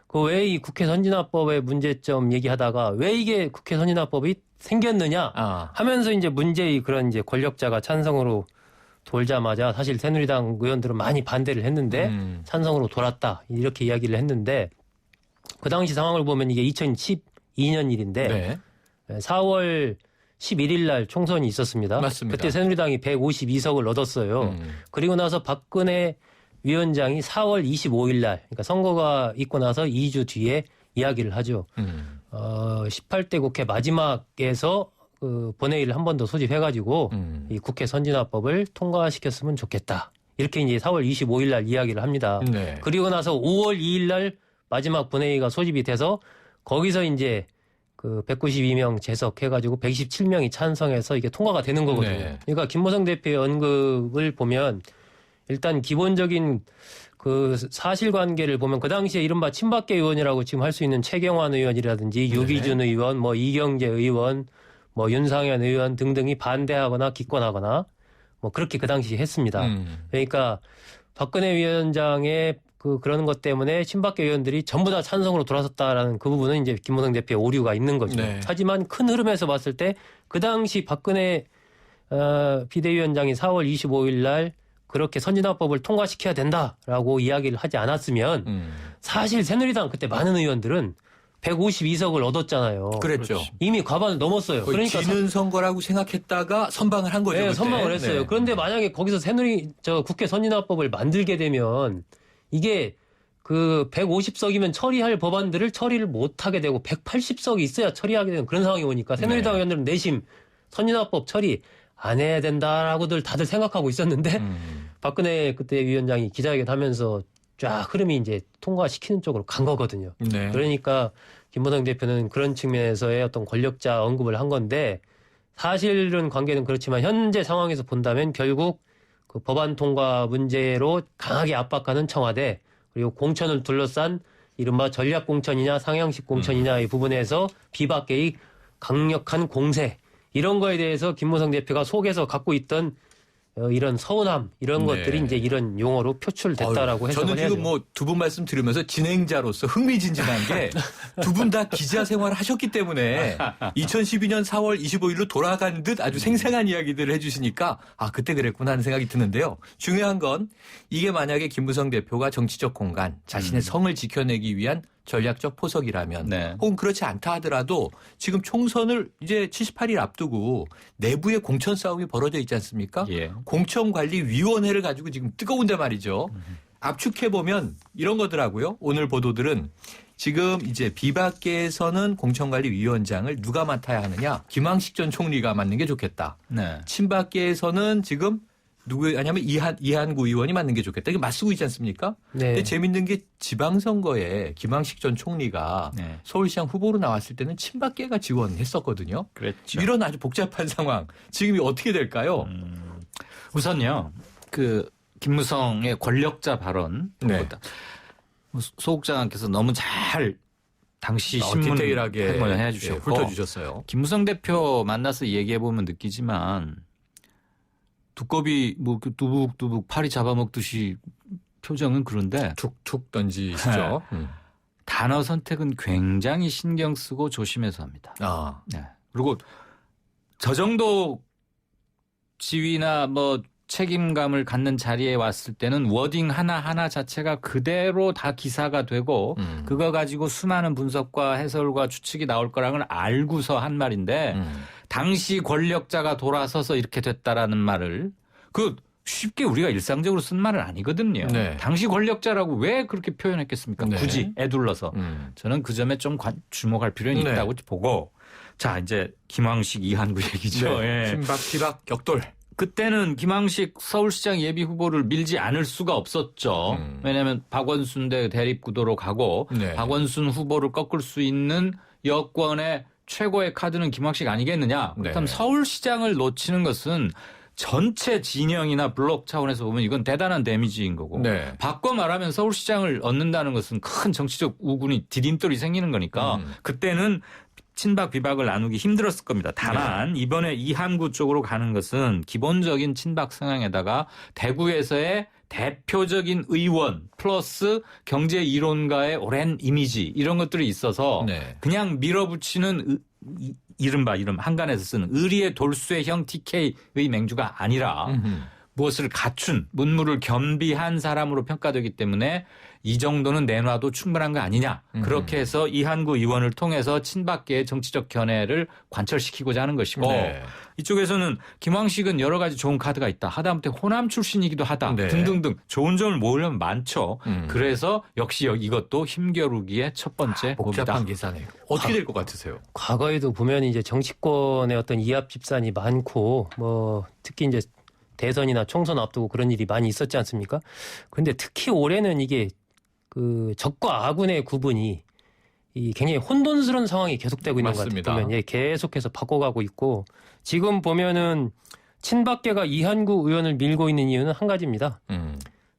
[SPEAKER 4] 그 왜 이 국회 선진화법의 문제점 얘기하다가 왜 이게 국회 선진화법이 생겼느냐 하면서 이제 문제의 그런 이제 권력자가 찬성으로 돌자마자 사실 새누리당 의원들은 많이 반대를 했는데 찬성으로 돌았다. 이렇게 이야기를 했는데 그 당시 상황을 보면 이게 2012년 일인데
[SPEAKER 2] 네.
[SPEAKER 4] 4월 11일 날 총선이 있었습니다.
[SPEAKER 2] 맞습니다.
[SPEAKER 4] 그때 새누리당이 152석을 얻었어요. 그리고 나서 박근혜 위원장이 4월 25일 날, 그러니까 선거가 있고 나서 2주 뒤에 이야기를 하죠. 18대 국회 마지막에서 그 본회의를 한 번 더 소집해가지고 이 국회 선진화법을 통과시켰으면 좋겠다. 이렇게 이제 4월 25일 날 이야기를 합니다.
[SPEAKER 2] 네.
[SPEAKER 4] 그리고 나서 5월 2일 날 마지막 본회의가 소집이 돼서 거기서 이제 그 192명 재석해가지고 127명이 찬성해서 이게 통과가 되는 거거든요.
[SPEAKER 2] 네.
[SPEAKER 4] 그러니까 김무성 대표의 언급을 보면 일단 기본적인 그 사실관계를 보면 그 당시에 이른바 친박계 의원이라고 지금 할 수 있는 최경환 의원이라든지 유기준 의원, 뭐 이경재 의원, 뭐 윤상현 의원 등등이 반대하거나 기권하거나 뭐 그렇게 그 당시에 했습니다. 그러니까 박근혜 위원장의 그런 것 때문에 친박계 의원들이 전부 다 찬성으로 돌아섰다라는 그 부분은 이제 김무성 대표의 오류가 있는 거죠.
[SPEAKER 2] 네.
[SPEAKER 4] 하지만 큰 흐름에서 봤을 때 그 당시 박근혜 비대위원장이 4월 25일 날 그렇게 선진화법을 통과시켜야 된다라고 이야기를 하지 않았으면 사실 새누리당 그때 많은 의원들은 152석을 얻었잖아요.
[SPEAKER 2] 그랬죠.
[SPEAKER 4] 이미 과반을 넘었어요.
[SPEAKER 2] 거의
[SPEAKER 4] 그러니까
[SPEAKER 2] 지는 선거라고 생각했다가 선방을 한 거죠.
[SPEAKER 4] 네,
[SPEAKER 2] 그때.
[SPEAKER 4] 선방을 했어요.
[SPEAKER 2] 네.
[SPEAKER 4] 그런데 만약에 거기서 국회 선진화법을 만들게 되면 이게 그 150석이면 처리할 법안들을 처리를 못 하게 되고 180석이 있어야 처리하게 되는 그런 상황이 오니까 새누리당 의원들은 내심 선진화법 처리 안 해야 된다라고들 다들 생각하고 있었는데 박근혜 그때 위원장이 기자회견 하면서 쫙 흐름이 이제 통과시키는 쪽으로 간 거거든요.
[SPEAKER 2] 네.
[SPEAKER 4] 그러니까 김무성 대표는 그런 측면에서의 어떤 권력자 언급을 한 건데 사실은 관계는 그렇지만 현재 상황에서 본다면 결국 그 법안 통과 문제로 강하게 압박하는 청와대 그리고 공천을 둘러싼 이른바 전략 공천이냐 상향식 공천이냐의 부분에서 비박계의 강력한 공세 이런 거에 대해서 김무성 대표가 속에서 갖고 있던 이런 서운함 이런
[SPEAKER 2] 네.
[SPEAKER 4] 것들이 이제 이런 용어로 표출됐다라고 해석을
[SPEAKER 2] 저는
[SPEAKER 4] 해야죠.
[SPEAKER 2] 지금 뭐 두 분 말씀 들으면서 진행자로서 흥미진진한 게 두 분 다 기자 생활을 하셨기 때문에 2012년 4월 25일로 돌아간 듯 아주 생생한 이야기들을 해주시니까 아 그때 그랬구나 하는 생각이 드는데요. 중요한 건 이게 만약에 김무성 대표가 정치적 공간 자신의 성을 지켜내기 위한 전략적 포석이라면
[SPEAKER 3] 네.
[SPEAKER 2] 혹은 그렇지 않다 하더라도 지금 총선을 이제 78일 앞두고 내부에 공천 싸움이 벌어져 있지 않습니까?
[SPEAKER 3] 예.
[SPEAKER 2] 공천관리위원회를 가지고 지금 뜨거운데 말이죠. 압축해보면 이런 거더라고요. 오늘 보도들은 지금 이제 비박계에서는 공천관리위원장을 누가 맡아야 하느냐. 김황식 전 총리가 맡는 게 좋겠다.
[SPEAKER 3] 네.
[SPEAKER 2] 친박계에서는 지금 누구 아니면 이한구 의원이 맞는 게 좋겠다. 이게 맞서고 있지 않습니까?
[SPEAKER 4] 네.
[SPEAKER 2] 근데 재밌는 게 지방선거에 김황식 전 총리가
[SPEAKER 3] 네.
[SPEAKER 2] 서울시장 후보로 나왔을 때는 친박계가 지원했었거든요.
[SPEAKER 3] 그랬죠.
[SPEAKER 2] 이런 아주 복잡한 상황. 지금이 어떻게 될까요?
[SPEAKER 3] 우선요, 그 김무성의 권력자 발언,
[SPEAKER 2] 네.
[SPEAKER 3] 소국장께서 너무 잘 당시 신문
[SPEAKER 2] 디테일하게
[SPEAKER 3] 해주셨고
[SPEAKER 2] 훑어주셨어요.
[SPEAKER 3] 김무성 대표 만나서 얘기해 보면 느끼지만 두꺼비 뭐 두북두북 파리 잡아먹듯이 표정은 그런데
[SPEAKER 2] 툭툭 던지시죠.
[SPEAKER 3] 단어 선택은 굉장히 신경 쓰고 조심해서 합니다.
[SPEAKER 2] 아,
[SPEAKER 3] 네. 그리고 저 정도 지위나 뭐 책임감을 갖는 자리에 왔을 때는 워딩 하나하나 자체가 그대로 다 기사가 되고 그거 가지고 수많은 분석과 해설과 추측이 나올 거라는 걸 알고서 한 말인데 당시 권력자가 돌아서서 이렇게 됐다라는 말을 그 쉽게 우리가 일상적으로 쓴 말은 아니거든요.
[SPEAKER 2] 네.
[SPEAKER 3] 당시 권력자라고 왜 그렇게 표현했겠습니까?
[SPEAKER 2] 네.
[SPEAKER 3] 굳이 애둘러서. 저는 그 점에 좀 주목할 필요는
[SPEAKER 2] 네.
[SPEAKER 3] 있다고 보고 자 이제 김황식 이한구 얘기죠.
[SPEAKER 2] 네.
[SPEAKER 3] 예.
[SPEAKER 2] 친박 비박 격돌.
[SPEAKER 3] 그때는 김황식 서울시장 예비 후보를 밀지 않을 수가 없었죠. 왜냐하면 박원순 대 대립구도로 가고
[SPEAKER 2] 네.
[SPEAKER 3] 박원순 후보를 꺾을 수 있는 여권의 최고의 카드는 김황식 아니겠느냐. 그렇다면
[SPEAKER 2] 네.
[SPEAKER 3] 서울시장을 놓치는 것은 전체 진영이나 블록 차원에서 보면 이건 대단한 데미지인 거고
[SPEAKER 2] 네.
[SPEAKER 3] 바꿔 말하면 서울시장을 얻는다는 것은 큰 정치적 우군이 디딤돌이 생기는 거니까 그때는 친박 비박을 나누기 힘들었을 겁니다. 다만 이번에 이한구 쪽으로 가는 것은 기본적인 친박 성향에다가 대구에서의 대표적인 의원 플러스 경제 이론가의 오랜 이미지 이런 것들이 있어서
[SPEAKER 2] 네.
[SPEAKER 3] 그냥 밀어붙이는 이른바 한간에서 쓰는 의리의 돌쇠형 TK의 맹주가 아니라 무엇을 갖춘 문무를 겸비한 사람으로 평가되기 때문에 이 정도는 내놔도 충분한 거 아니냐. 그렇게 해서 이한구 의원을 통해서 친박계의 정치적 견해를 관철시키고자 하는 것이고
[SPEAKER 2] 네.
[SPEAKER 3] 이쪽에서는 김황식은 여러 가지 좋은 카드가 있다. 하다못해 호남 출신이기도 하다.
[SPEAKER 2] 네.
[SPEAKER 3] 등등등 좋은 점을 모으려면 많죠. 그래서 역시 이것도 힘겨루기의 첫 번째
[SPEAKER 2] 복잡한
[SPEAKER 3] mov이다.
[SPEAKER 2] 계산이에요. 어떻게 될 것 같으세요?
[SPEAKER 4] 과거에도 보면 이제 정치권의 어떤 이합 집산이 많고 뭐 특히 이제 대선이나 총선 앞두고 그런 일이 많이 있었지 않습니까? 그런데 특히 올해는 이게 그 적과 아군의 구분이 이 굉장히 혼돈스러운 상황이 계속되고 있는
[SPEAKER 2] 맞습니다.
[SPEAKER 4] 것 같아요. 계속해서 바꿔가고 있고 지금 보면은 친박계가 이한구 의원을 밀고 있는 이유는 한 가지입니다.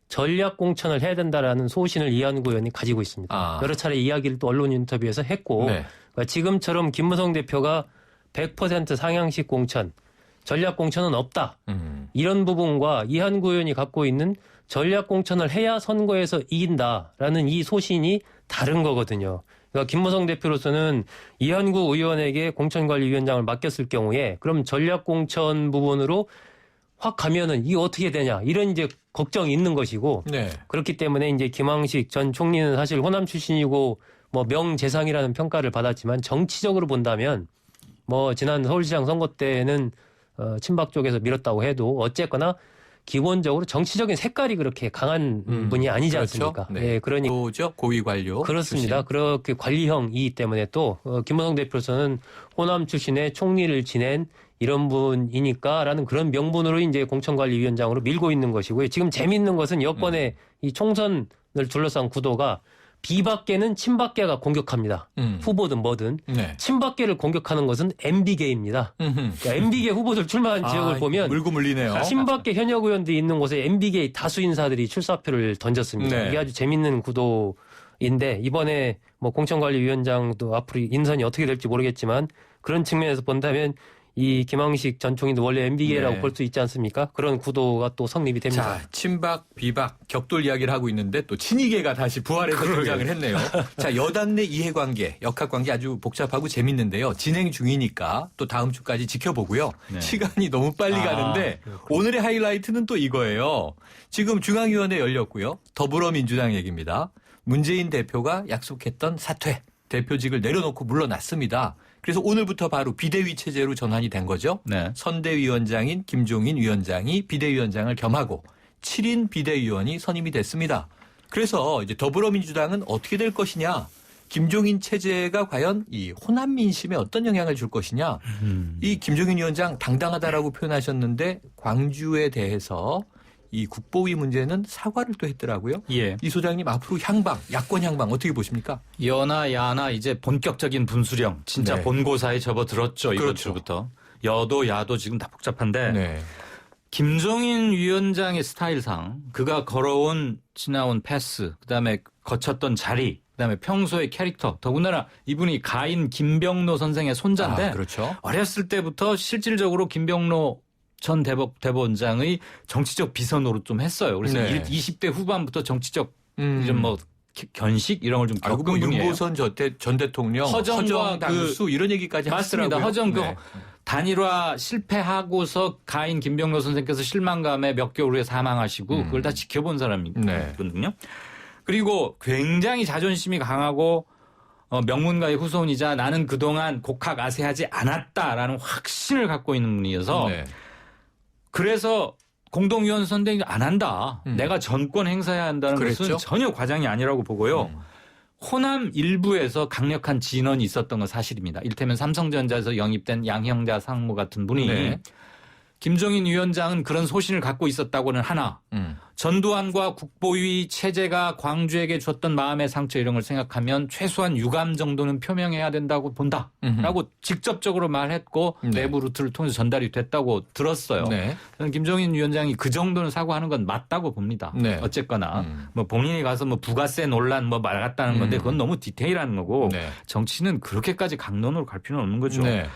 [SPEAKER 4] 전략 공천을 해야 된다라는 소신을 이한구 의원이 가지고 있습니다.
[SPEAKER 2] 아.
[SPEAKER 4] 여러 차례 이야기를 또 언론 인터뷰에서 했고
[SPEAKER 2] 네.
[SPEAKER 4] 그러니까 지금처럼 김무성 대표가 100% 상향식 공천, 전략 공천은 없다. 이런 부분과 이한구 의원이 갖고 있는 전략 공천을 해야 선거에서 이긴다라는 이 소신이 다른 거거든요. 그러니까 김무성 대표로서는 이한구 의원에게 공천관리위원장을 맡겼을 경우에 그럼 전략 공천 부분으로 확 가면은 이게 어떻게 되냐 이런 이제 걱정이 있는 것이고
[SPEAKER 2] 네.
[SPEAKER 4] 그렇기 때문에 이제 김황식 전 총리는 사실 호남 출신이고 뭐 명재상이라는 평가를 받았지만 정치적으로 본다면 뭐 지난 서울시장 선거 때는 친박 쪽에서 밀었다고 해도 어쨌거나 기본적으로 정치적인 색깔이 그렇게 강한 분이 아니지
[SPEAKER 2] 그렇죠.
[SPEAKER 4] 않습니까?
[SPEAKER 2] 네.
[SPEAKER 4] 예, 그러니
[SPEAKER 2] 그러죠. 고위 관료.
[SPEAKER 4] 그렇습니다.
[SPEAKER 2] 출신.
[SPEAKER 4] 그렇게 관리형이기 때문에 또 김무성 대표로서는 호남 출신의 총리를 지낸 이런 분이니까라는 그런 명분으로 이제 공천관리위원장으로 밀고 있는 것이고요. 지금 재미있는 것은 여권의 이 총선을 둘러싼 구도가 비박계는 친박계가 공격합니다. 후보든 뭐든.
[SPEAKER 2] 네.
[SPEAKER 4] 친박계를 공격하는 것은 MB계입니다. 그러니까 MB계 후보들 출마한 지역을 보면
[SPEAKER 2] 물고 물리네요.
[SPEAKER 4] 친박계 현역 의원들이 있는 곳에 MB계 다수 인사들이 출사표를 던졌습니다.
[SPEAKER 2] 네.
[SPEAKER 4] 이게 아주 재밌는 구도인데 이번에 뭐 공천관리위원장도 앞으로 인선이 어떻게 될지 모르겠지만 그런 측면에서 본다면 이 김황식 전 총리도 원래 MB계라고
[SPEAKER 2] 네.
[SPEAKER 4] 볼 수 있지 않습니까? 그런 구도가 또 성립이 됩니다.
[SPEAKER 2] 자, 친박, 비박, 격돌 이야기를 하고 있는데 또 친이계가 다시 부활해서 등장을 했네요. 자, 여당 내 이해관계, 역학관계 아주 복잡하고 재밌는데요. 진행 중이니까 또 다음 주까지 지켜보고요.
[SPEAKER 3] 네.
[SPEAKER 2] 시간이 너무 빨리 가는데 오늘의 하이라이트는 또 이거예요. 지금 중앙위원회 열렸고요. 더불어민주당 얘기입니다. 문재인 대표가 약속했던 사퇴, 대표직을 내려놓고 물러났습니다. 그래서 오늘부터 바로 비대위 체제로 전환이 된 거죠.
[SPEAKER 3] 네.
[SPEAKER 2] 선대위원장인 김종인 위원장이 비대위원장을 겸하고 7인 비대위원이 선임이 됐습니다. 그래서 이제 더불어민주당은 어떻게 될 것이냐. 김종인 체제가 과연 이 호남 민심에 어떤 영향을 줄 것이냐. 이 김종인 위원장 당당하다라고 표현하셨는데 광주에 대해서 이 국보위 문제는 사과를 또 했더라고요.
[SPEAKER 3] 예.
[SPEAKER 2] 이 소장님 앞으로 향방, 야권 향방 어떻게 보십니까?
[SPEAKER 3] 여나 야나 이제 본격적인 분수령 진짜
[SPEAKER 2] 네.
[SPEAKER 3] 본고사에 접어들었죠. 이번
[SPEAKER 2] 그렇죠.
[SPEAKER 3] 주부터. 여도 야도 지금 다 복잡한데
[SPEAKER 2] 네.
[SPEAKER 3] 김종인 위원장의 스타일상 그가 걸어온 지나온 패스 그다음에 거쳤던 자리 그다음에 평소의 캐릭터 더군다나 이분이 가인 김병로 선생의 손자인데
[SPEAKER 2] 그렇죠.
[SPEAKER 3] 어렸을 때부터 실질적으로 김병로 전 대법원장의 정치적 비선으로 좀 했어요. 그래서
[SPEAKER 2] 네.
[SPEAKER 3] 20대 후반부터 정치적 좀 뭐 견식 이런 걸 좀
[SPEAKER 2] 알고
[SPEAKER 3] 겪은
[SPEAKER 2] 보면
[SPEAKER 3] 분이에요.
[SPEAKER 2] 윤보선 전 대통령,
[SPEAKER 3] 허정과
[SPEAKER 2] 허정 당수 이런 얘기까지
[SPEAKER 3] 맞습니다.
[SPEAKER 2] 하시더라고요.
[SPEAKER 3] 허정 그
[SPEAKER 2] 네.
[SPEAKER 3] 단일화 실패하고서 가인 김병로 선생께서 실망감에 몇 개월 후에 사망하시고 그걸 다 지켜본 사람이거든요. 그리고 굉장히 자존심이 강하고 명문가의 후손이자 나는 그동안 곡학아세하지 않았다라는 확신을 갖고 있는 분이어서
[SPEAKER 2] 네.
[SPEAKER 3] 그래서 공동위원 선대위 안 한다. 내가 전권 행사해야 한다는
[SPEAKER 2] 그랬죠?
[SPEAKER 3] 것은 전혀 과장이 아니라고 보고요. 호남 일부에서 강력한 진언이 있었던 건 사실입니다. 이를테면 삼성전자에서 영입된 양형자 상무 같은 분이
[SPEAKER 2] 네.
[SPEAKER 3] 김종인 위원장은 그런 소신을 갖고 있었다고는 하나 전두환과 국보위 체제가 광주에게 줬던 마음의 상처 이런 걸 생각하면 최소한 유감 정도는 표명해야 된다고 본다라고 직접적으로 말했고
[SPEAKER 2] 네.
[SPEAKER 3] 내부 루트를 통해서 전달이 됐다고 들었어요.
[SPEAKER 2] 네.
[SPEAKER 3] 저는 김종인 위원장이 그 정도는 사과하는 건 맞다고 봅니다.
[SPEAKER 2] 네.
[SPEAKER 3] 어쨌거나 뭐 본인이 가서 뭐 부가세 논란 뭐 말았다는 건데 그건 너무 디테일한 거고
[SPEAKER 2] 네.
[SPEAKER 3] 정치는 그렇게까지 강론으로 갈 필요는 없는 거죠.
[SPEAKER 2] 네.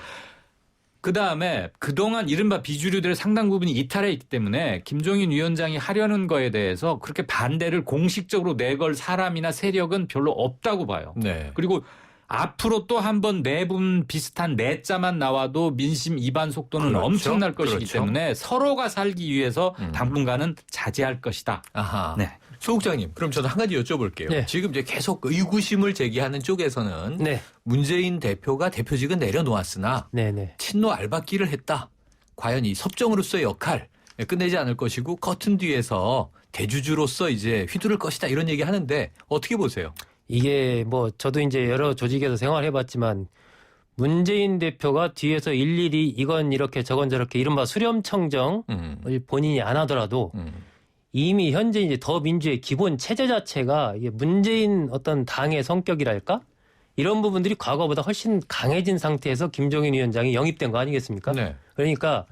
[SPEAKER 3] 그다음에 그동안 이른바 비주류들의 상당 부분이 이탈해 있기 때문에 김종인 위원장이 하려는 거에 대해서 그렇게 반대를 공식적으로 내걸 사람이나 세력은 별로 없다고 봐요.
[SPEAKER 2] 네.
[SPEAKER 3] 그리고 앞으로 또 한 번 내분 비슷한 내자만 나와도 민심 이반 속도는
[SPEAKER 2] 그렇죠.
[SPEAKER 3] 엄청날 것이기
[SPEAKER 2] 그렇죠.
[SPEAKER 3] 때문에 서로가 살기 위해서 당분간은 자제할 것이다.
[SPEAKER 2] 아하.
[SPEAKER 3] 네.
[SPEAKER 2] 소국장님, 그럼 저도 한 가지 여쭤볼게요.
[SPEAKER 4] 네.
[SPEAKER 2] 지금 이제 계속 의구심을 제기하는 쪽에서는
[SPEAKER 4] 네.
[SPEAKER 2] 문재인 대표가 대표직은 내려놓았으나
[SPEAKER 4] 네네.
[SPEAKER 2] 친노 알박기를 했다. 과연 이 섭정으로서의 역할 끝내지 않을 것이고 커튼 뒤에서 대주주로서 이제 휘두를 것이다 이런 얘기 하는데 어떻게 보세요?
[SPEAKER 4] 이게 뭐 저도 이제 여러 조직에서 생활해봤지만 문재인 대표가 뒤에서 일일이 이건 이렇게 저건 저렇게 이른바 수렴청정을 본인이 안 하더라도 이미 현재 이제 더민주의 기본 체제 자체가 이게 문재인 어떤 당의 성격이랄까? 이런 부분들이 과거보다 훨씬 강해진 상태에서 김종인 위원장이 영입된 거 아니겠습니까?
[SPEAKER 2] 네.
[SPEAKER 4] 그러니까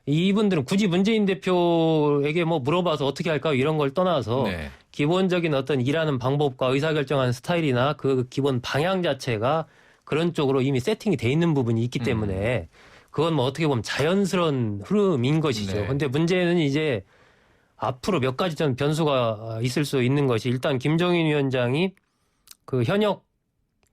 [SPEAKER 4] 이분들은 굳이 문재인 대표에게 뭐 물어봐서 어떻게 할까 이런 걸 떠나서
[SPEAKER 2] 네.
[SPEAKER 4] 기본적인 어떤 일하는 방법과 의사결정하는 스타일이나 그 기본 방향 자체가 그런 쪽으로 이미 세팅이 돼 있는 부분이 있기 때문에 그건 뭐 어떻게 보면 자연스러운 흐름인 것이죠.
[SPEAKER 2] 네.
[SPEAKER 4] 근데 문제는 이제 앞으로 몇 가지 좀 변수가 있을 수 있는 것이 일단 김종인 위원장이 그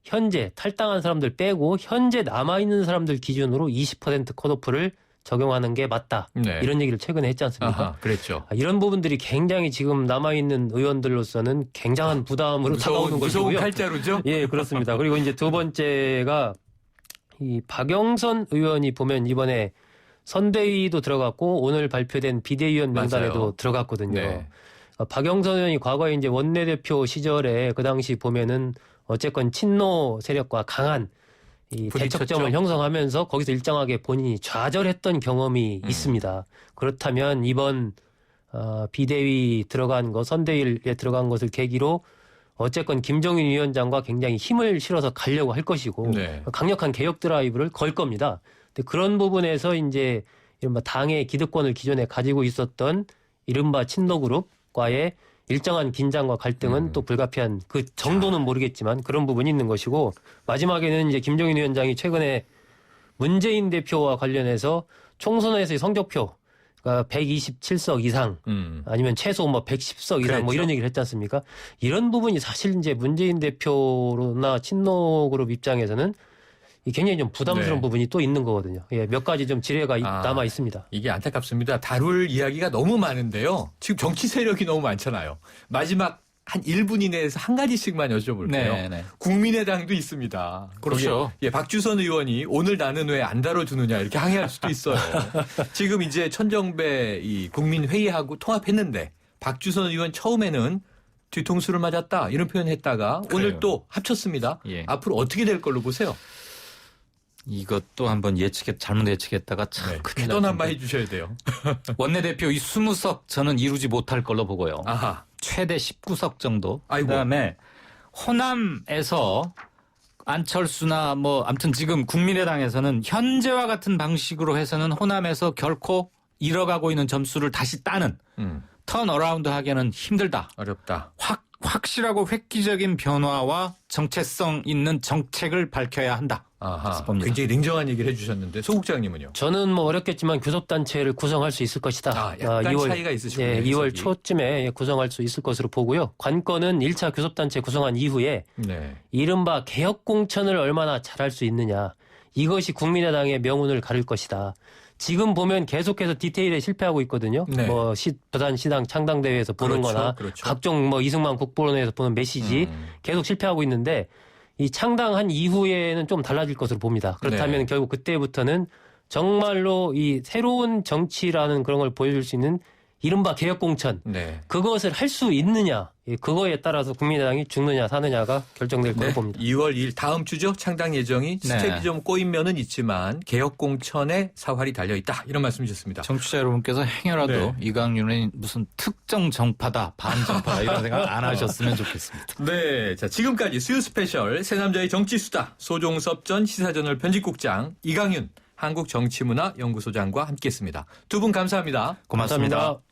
[SPEAKER 4] 현재 탈당한 사람들 빼고 현재 남아있는 사람들 기준으로 20% 컷오프를 적용하는 게 맞다.
[SPEAKER 2] 네.
[SPEAKER 4] 이런 얘기를 최근에 했지 않습니까?
[SPEAKER 2] 아하, 그랬죠.
[SPEAKER 4] 이런 부분들이 굉장히 지금 남아있는 의원들로서는 굉장한 부담으로 다가오는
[SPEAKER 2] 무서운
[SPEAKER 4] 것이고요.
[SPEAKER 2] 칼자루죠?
[SPEAKER 4] 예, 그렇습니다. 그리고 이제 두 번째가 이 박영선 의원이 보면 이번에 선대위도 들어갔고 오늘 발표된 비대위원 명단에도
[SPEAKER 2] 맞아요.
[SPEAKER 4] 들어갔거든요.
[SPEAKER 2] 네.
[SPEAKER 4] 박영선 의원이 과거에 이제 원내대표 시절에 그 당시 보면은 어쨌건 친노 세력과 강한 이
[SPEAKER 2] 부딪혔죠.
[SPEAKER 4] 대척점을 형성하면서 거기서 일정하게 본인이 좌절했던 경험이 있습니다. 그렇다면 이번 비대위 들어간 거, 선대위에 들어간 것을 계기로 어쨌건 김종인 위원장과 굉장히 힘을 실어서 가려고 할 것이고
[SPEAKER 2] 네.
[SPEAKER 4] 강력한 개혁 드라이브를 걸 겁니다. 근데 그런 부분에서 이제 이른바 당의 기득권을 기존에 가지고 있었던 이른바 친노그룹과의 일정한 긴장과 갈등은 또 불가피한 그 정도는 모르겠지만 그런 부분이 있는 것이고 마지막에는 이제 김종인 위원장이 최근에 문재인 대표와 관련해서 총선에서의 성적표 그러니까 127석 이상 아니면 최소 뭐 110석 이상 뭐
[SPEAKER 2] 그랬죠.
[SPEAKER 4] 이런 얘기를 했지 않습니까? 이런 부분이 사실 이제 문재인 대표나 친노그룹 입장에서는 굉장히 좀 부담스러운
[SPEAKER 2] 네.
[SPEAKER 4] 부분이 또 있는 거거든요. 예, 몇 가지 좀 지뢰가
[SPEAKER 2] 아.
[SPEAKER 4] 남아 있습니다.
[SPEAKER 2] 이게 안타깝습니다. 다룰 이야기가 너무 많은데요. 지금 정치 세력이 너무 많잖아요. 마지막 한 1분 이내에서 한 가지씩만 여쭤볼게요.
[SPEAKER 3] 네, 네.
[SPEAKER 2] 국민의당도 있습니다.
[SPEAKER 3] 그렇죠.
[SPEAKER 2] 거기에, 예, 박주선 의원이 오늘 나는 왜 안 다뤄주느냐 이렇게 항의할 수도 있어요. 지금 이제 천정배 이 국민회의하고 통합했는데 박주선 의원 처음에는 뒤통수를 맞았다 이런 표현했다가 오늘
[SPEAKER 3] 그래요.
[SPEAKER 2] 또 합쳤습니다.
[SPEAKER 3] 예.
[SPEAKER 2] 앞으로 어떻게 될 걸로 보세요?
[SPEAKER 3] 이것도 한번 잘못 예측했다가 참 큰일 날
[SPEAKER 2] 네. 한 번
[SPEAKER 3] 텐데.
[SPEAKER 2] 해주셔야 돼요.
[SPEAKER 3] 원내대표 이 20석 저는 이루지 못할 걸로 보고요.
[SPEAKER 2] 아하.
[SPEAKER 3] 최대 19석 정도.
[SPEAKER 2] 아이고.
[SPEAKER 3] 그다음에 호남에서 안철수나 뭐 아무튼 지금 국민의당에서는 현재와 같은 방식으로 해서는 호남에서 결코 잃어가고 있는 점수를 다시 따는 턴어라운드 하기에는 힘들다.
[SPEAKER 2] 어렵다.
[SPEAKER 3] 확실하고 획기적인 변화와 정체성 있는 정책을 밝혀야 한다.
[SPEAKER 2] 아하.
[SPEAKER 3] 봅니다.
[SPEAKER 2] 굉장히 냉정한 얘기를 해주셨는데 소국장님은요?
[SPEAKER 4] 저는 뭐 어렵겠지만 교섭단체를 구성할 수 있을 것이다.
[SPEAKER 2] 아, 약간 차이가 있으시군요,
[SPEAKER 4] 예, 2월
[SPEAKER 2] 해석이.
[SPEAKER 4] 초쯤에 구성할 수 있을 것으로 보고요. 관건은 1차 교섭단체 구성한 이후에
[SPEAKER 2] 네.
[SPEAKER 4] 이른바 개혁공천을 얼마나 잘할 수 있느냐. 이것이 국민의당의 명운을 가릴 것이다. 지금 보면 계속해서 디테일에 실패하고 있거든요.
[SPEAKER 2] 네.
[SPEAKER 4] 뭐 부산시당 창당대회에서 보는
[SPEAKER 2] 그렇죠,
[SPEAKER 4] 거나
[SPEAKER 2] 그렇죠.
[SPEAKER 4] 각종 뭐 이승만 국보론에서 보는 메시지 계속 실패하고 있는데 이 창당한 이후에는 좀 달라질 것으로 봅니다. 그렇다면
[SPEAKER 2] 네.
[SPEAKER 4] 결국 그때부터는 정말로 이 새로운 정치라는 그런 걸 보여줄 수 있는 이른바 개혁공천
[SPEAKER 2] 네.
[SPEAKER 4] 그것을 할 수 있느냐 그거에 따라서 국민의당이 죽느냐 사느냐가 결정될 거로
[SPEAKER 2] 네.
[SPEAKER 4] 봅니다.
[SPEAKER 2] 2월 2일 다음 주죠. 창당 예정이 스텝이 좀 꼬인 면은 있지만 개혁공천에 사활이 달려있다. 이런 말씀 주셨습니다.
[SPEAKER 3] 청취자 여러분께서 행여라도
[SPEAKER 2] 네.
[SPEAKER 3] 이강윤의 무슨 특정 정파다, 반정파다 이런 생각 안 하셨으면 좋겠습니다.
[SPEAKER 2] 네. 자, 지금까지 수요 스페셜 새남자의 정치수다 소종섭 전 시사저널 편집국장 이강윤 한국정치문화연구소장과 함께했습니다. 두 분 감사합니다.
[SPEAKER 3] 고맙습니다.
[SPEAKER 4] 감사합니다.